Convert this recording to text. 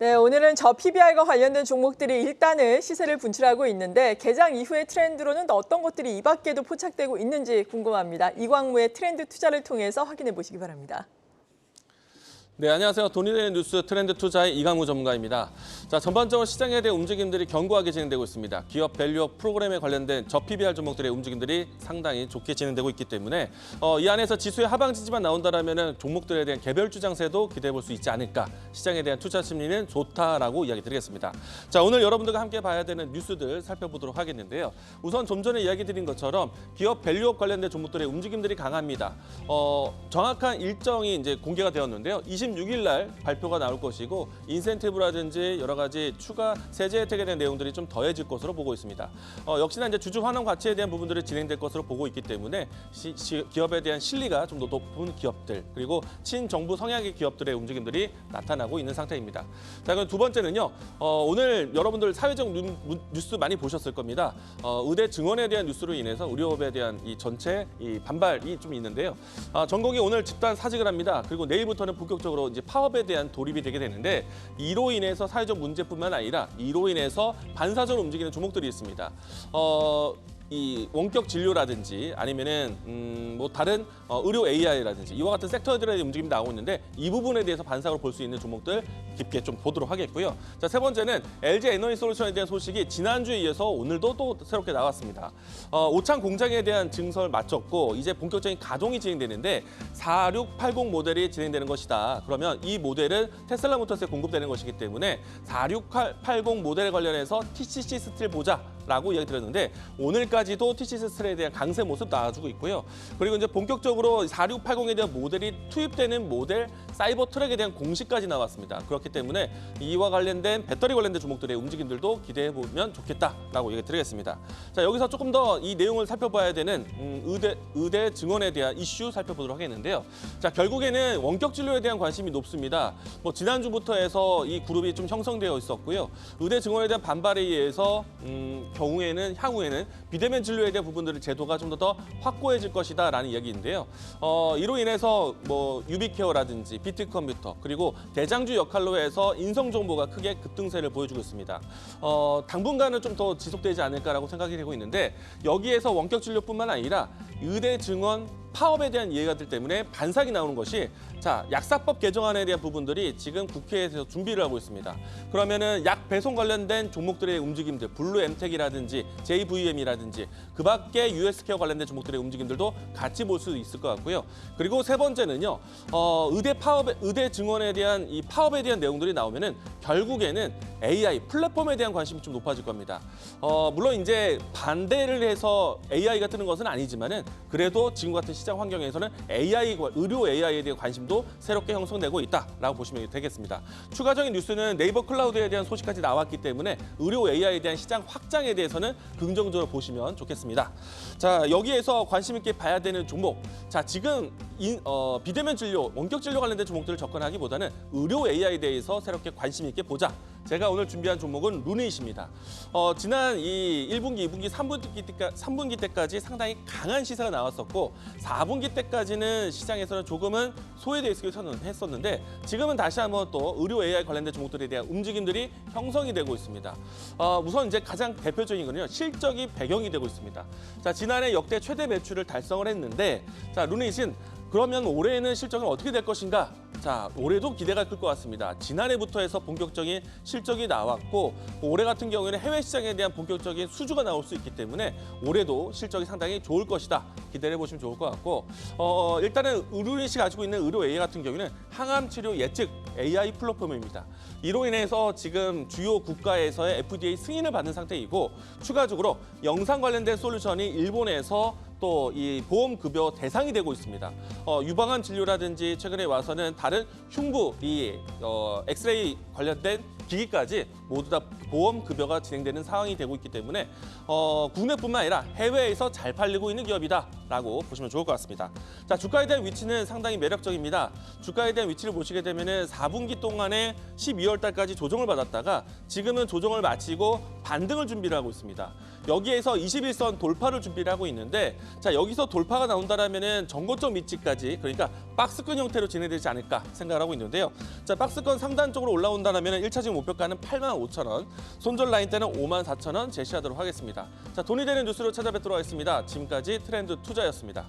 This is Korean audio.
네, 오늘은 저 PBR과 관련된 종목들이 일단은 시세를 분출하고 있는데 개장 이후의 트렌드로는 어떤 것들이 이 밖에도 포착되고 있는지 궁금합니다. 이광무의 트렌드 투자를 통해서 확인해 보시기 바랍니다. 네, 안녕하세요. 돈이 되는 뉴스 트렌드 투자의 이광무 전문가입니다. 자, 전반적으로 시장에 대한 움직임들이 견고하게 진행되고 있습니다. 기업 밸류업 프로그램에 관련된 저 PBR 종목들의 움직임들이 상당히 좋게 진행되고 있기 때문에 이 안에서 지수의 하방 지지만 나온다라면 종목들에 대한 개별 주장세도 기대해 볼 수 있지 않을까. 시장에 대한 투자 심리는 좋다라고 이야기 드리겠습니다. 자, 오늘 여러분들과 함께 봐야 되는 뉴스들 살펴보도록 하겠는데요. 우선 좀 전에 이야기 드린 것처럼 기업 밸류업 관련된 종목들의 움직임들이 강합니다. 정확한 일정이 이제 공개가 되었는데요. 26일 날 발표가 나올 것이고 인센티브라든지 여러 가지 추가 세제 혜택에 대한 내용들이 좀 더해질 것으로 보고 있습니다. 역시나 이제 주주 환원 가치에 대한 부분들이 진행될 것으로 보고 있기 때문에 기업에 대한 신뢰가 좀 더 높은 기업들 그리고 친정부 성향의 기업들의 움직임들이 나타나고 있는 상태입니다. 자, 그럼 두 번째는요. 오늘 여러분들 사회적 뉴스 많이 보셨을 겁니다. 의대 증원에 대한 뉴스로 인해서 의료업에 대한 이 전체 이 반발이 좀 있는데요. 전국이 오늘 집단 사직을 합니다. 그리고 내일부터는 본격적으로 이제 파업에 대한 돌입이 되게 되는데 이로 인해서 사회적 문제뿐만 아니라 이로 인해서 반사적으로 움직이는 종목들이 있습니다. 이 원격 진료라든지 아니면은 뭐 다른 의료 AI라든지 이와 같은 섹터들의 움직임이 나오고 있는데 이 부분에 대해서 반사적으로 볼 수 있는 종목들 깊게 좀 보도록 하겠고요. 자, 세 번째는 LG 에너지솔루션에 대한 소식이 지난주에 이어서 오늘도 또 새롭게 나왔습니다. 오창 공장에 대한 증설 마쳤고 이제 본격적인 가동이 진행되는데 4680 모델이 진행되는 것이다. 그러면 이 모델은 테슬라 모터스에 공급되는 것이기 때문에 4680 모델에 관련해서 TCC 스틸 보자라고 이야기 드렸는데 오늘까지도 TCC 스틸에 대한 강세 모습 나와주고 있고요. 그리고 이제 본격적으로 4680에 대한 모델이 투입되는 모델 사이버 트랙에 대한 공시까지 나왔습니다. 그렇기 때문에 이와 관련된 배터리 관련된 종목들의 움직임들도 기대해 보면 좋겠다라고 얘기 드리겠습니다. 자, 여기서 조금 더 이 내용을 살펴봐야 되는 의대 증원에 대한 이슈 살펴보도록 하겠는데요. 자, 결국에는 원격 진료에 대한 관심이 높습니다. 뭐 지난주부터 해서 이 그룹이 좀 형성되어 있었고요. 의대 증원에 대한 반발에 의해서 향후에는 비대면 진료에 대한 부분들의 제도가 좀 더 확고해질 것이다라는 이야기인데요. 이로 인해서 뭐 유비케어라든지 비트컴퓨터 그리고 대장주 역할로 해서 인성 정보가 크게 급등세를 보여주고 있습니다. 당분간은 좀 더 지속되지 않을까라고 생각이 되고 있는데 여기에서 원격 진료뿐만 아니라 의대 증원 파업에 대한 이해가들 때문에 반삭이 나오는 것이 자, 약사법 개정안에 대한 부분들이 지금 국회에서 준비를 하고 있습니다. 그러면은 약 배송 관련된 종목들의 움직임들, 블루 엠텍이라든지 JVM이라든지 그 밖에 US케어 관련된 종목들의 움직임들도 같이 볼 수 있을 것 같고요. 그리고 세 번째는요, 의대 증원에 대한 이 파업에 대한 내용들이 나오면은 결국에는 AI 플랫폼에 대한 관심이 좀 높아질 겁니다. 물론 이제 반대를 해서 AI가 뜨는 것은 아니지만은 그래도 지금 같은 시장 환경에서는 의료 AI에 대한 관심도 새롭게 형성되고 있다라고 보시면 되겠습니다. 추가적인 뉴스는 네이버 클라우드에 대한 소식까지 나왔기 때문에 의료 AI에 대한 시장 확장에 대해서는 긍정적으로 보시면 좋겠습니다. 자, 여기에서 관심 있게 봐야 되는 종목. 자, 지금 비대면 진료, 원격 진료 관련된 종목들을 접근하기보다는 의료 AI에 대해서 새롭게 관심 있게 보자. 제가 오늘 준비한 종목은 루닛입니다. 지난 이 1분기, 2분기, 3분기 때까지 상당히 강한 시세가 나왔었고 4분기 때까지는 시장에서는 조금은 소외되어 있었는데 지금은 다시 한번 또 의료 AI 관련된 종목들에 대한 움직임들이 형성이 되고 있습니다. 우선 이제 가장 대표적인 거는요. 실적이 배경이 되고 있습니다. 자, 지난해 역대 최대 매출을 달성을 했는데 자, 루닛은 그러면 올해는 실적은 어떻게 될 것인가? 자, 올해도 기대가 클 것 같습니다. 지난해부터 해서 본격적인 실적이 나왔고 올해 같은 경우에는 해외 시장에 대한 본격적인 수주가 나올 수 있기 때문에 올해도 실적이 상당히 좋을 것이다. 기대해 보시면 좋을 것 같고 일단은 루닛이 가지고 있는 의료 AI 같은 경우에는 항암 치료 예측 AI 플랫폼입니다. 이로 인해서 지금 주요 국가에서의 FDA 승인을 받는 상태이고 추가적으로 영상 관련된 솔루션이 일본에서 또 이 보험급여 대상이 되고 있습니다. 유방암 진료라든지 최근에 와서는 다른 흉부, 엑스레이 관련된 기기까지 모두 다 보험급여가 진행되는 상황이 되고 있기 때문에 국내뿐만 아니라 해외에서 잘 팔리고 있는 기업이다라고 보시면 좋을 것 같습니다. 자, 주가에 대한 위치는 상당히 매력적입니다. 주가에 대한 위치를 보시게 되면은 4분기 동안에 12월 달까지 조정을 받았다가 지금은 조정을 마치고 반등을 준비를 하고 있습니다. 여기에서 21선 돌파를 준비를 하고 있는데 자 여기서 돌파가 나온다라면은 전고점 위치까지 그러니까 박스권 형태로 진행되지 않을까 생각을 하고 있는데요. 자 박스권 상단 쪽으로 올라온다라면은 1차적 목표가는 85,000원, 손절 라인대는 54,000원 제시하도록 하겠습니다. 자 돈이 되는 뉴스로 찾아뵙도록 하겠습니다. 지금까지 트렌드 투자였습니다.